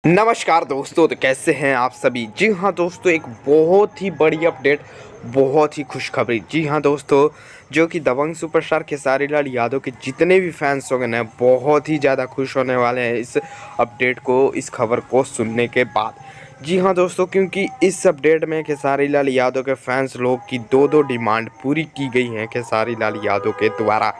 नमस्कार दोस्तों, तो कैसे हैं आप सभी। जी हाँ दोस्तों, एक बहुत ही बड़ी अपडेट, बहुत ही खुशखबरी। जी हाँ दोस्तों, जो कि दबंग सुपरस्टार खेसारी लाल यादव के जितने भी फैंस होंगे ना, बहुत ही ज़्यादा खुश होने वाले हैं इस अपडेट को, इस खबर को सुनने के बाद। जी हाँ दोस्तों, क्योंकि इस अपडेट में खेसारी लाल यादव के फैंस लोग की दो डिमांड पूरी की गई हैं खेसारी लाल यादव के द्वारा।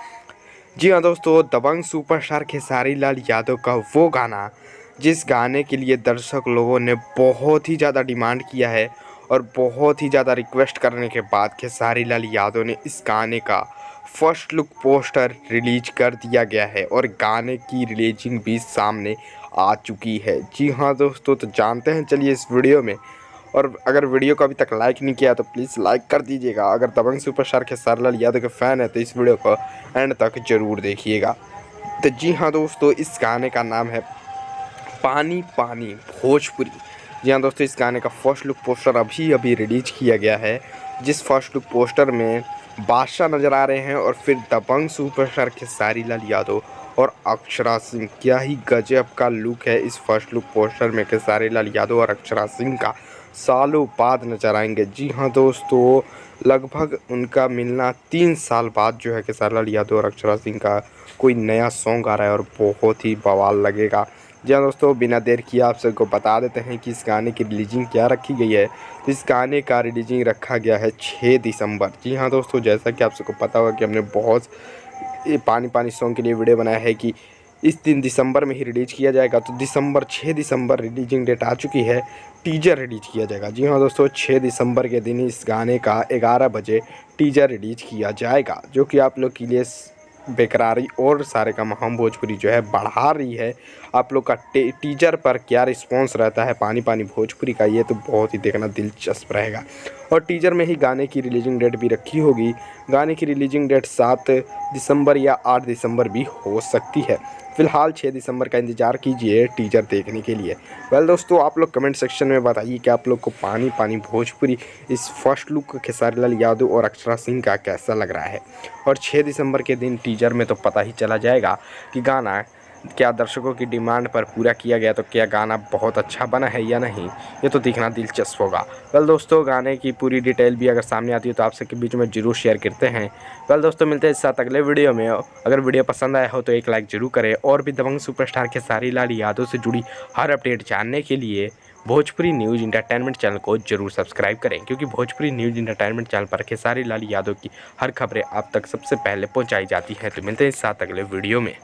जी हाँ दोस्तों, दबंग सुपरस्टार खेसारी लाल यादव का वो गाना, जिस गाने के लिए दर्शक लोगों ने बहुत ही ज़्यादा डिमांड किया है और बहुत ही ज़्यादा रिक्वेस्ट करने के बाद खेसारी लाल यादव ने इस गाने का फर्स्ट लुक पोस्टर रिलीज कर दिया गया है और गाने की रिलीजिंग भी सामने आ चुकी है। जी हाँ दोस्तों, तो जानते हैं चलिए इस वीडियो में। और अगर वीडियो को अभी तक लाइक नहीं किया तो प्लीज़ लाइक कर दीजिएगा। अगर दबंग सुपरस्टार खेसारी लाल यादव के फ़ैन है तो इस वीडियो को एंड तक ज़रूर देखिएगा। तो जी हाँ दोस्तों, इस गाने का नाम है पानी पानी भोजपुरी। जी हाँ दोस्तों, इस गाने का फर्स्ट लुक पोस्टर अभी रिलीज किया गया है, जिस फर्स्ट लुक पोस्टर में बादशाह नज़र आ रहे हैं और फिर दबंग सुपरस्टार खेसारी लाल यादव और अक्षरा सिंह। क्या ही गजब का लुक है इस फर्स्ट लुक पोस्टर में। खेसारी लाल यादव और अक्षरा सिंह का सालों बाद नजर आएंगे। जी हाँ दोस्तों, लगभग उनका मिलना 3 साल बाद जो है खेसारी लाल यादव और अक्षरा सिंह का कोई नया सॉन्ग आ रहा है और बहुत ही बवाल लगेगा। जी हाँ दोस्तों, बिना देर किए आप सबको बता देते हैं कि इस गाने की रिलीजिंग क्या रखी गई है। तो इस गाने का रिलीजिंग रखा गया है 6 दिसंबर। जी हाँ दोस्तों, जैसा कि आप सबको पता होगा कि हमने बहुत ये पानी पानी सॉन्ग के लिए वीडियो बनाया है कि इस दिन दिसंबर में ही रिलीज किया जाएगा। तो 6 दिसंबर रिलीजिंग डेट आ चुकी है, टीजर रिलीज किया जाएगा। जी हाँ दोस्तों, 6 दिसंबर के दिन इस गाने का 11 बजे टीजर रिलीज किया जाएगा, जो कि आप लोग के लिए बेकरारी और सारे का हम भोजपुरी जो है बढ़ा रही है। आप लोग का टीजर पर क्या रिस्पॉन्स रहता है पानी पानी भोजपुरी का, ये तो बहुत ही देखना दिलचस्प रहेगा। और टीजर में ही गाने की रिलीजिंग डेट भी रखी होगी। गाने की रिलीजिंग डेट 7 दिसंबर या 8 दिसंबर भी हो सकती है। फिलहाल 6 दिसंबर का इंतज़ार कीजिए टीजर देखने के लिए। वेल दोस्तों, आप लोग कमेंट सेक्शन में बताइए कि आप लोग को पानी पानी भोजपुरी इस फर्स्ट लुक खेसारी लाल यादव और अक्षरा सिंह का कैसा लग रहा है। और 6 दिसंबर के दिन टीजर में तो पता ही चला जाएगा कि गाना क्या दर्शकों की डिमांड पर पूरा किया गया, तो क्या गाना बहुत अच्छा बना है या नहीं, ये तो देखना दिलचस्प होगा। वेल दोस्तों, गाने की पूरी डिटेल भी अगर सामने आती है तो आप सबके बीच में ज़रूर शेयर करते हैं। वेल दोस्तों, मिलते हैं इस साथ अगले वीडियो में। अगर वीडियो पसंद आया हो तो एक लाइक ज़रूर करें और भी दबंग सुपरस्टार खेसारी लाल यादव से जुड़ी हर अपडेट जानने के लिए भोजपुरी न्यूज़ इंटरटेनमेंट चैनल को जरूर सब्सक्राइब करें, क्योंकि भोजपुरी न्यूज़ इंटरटेनमेंट चैनल पर खेसारी लाल यादव की हर खबरें आप तक सबसे पहले पहुंचाई जाती हैं। तो मिलते हैं इस साथ अगले वीडियो में।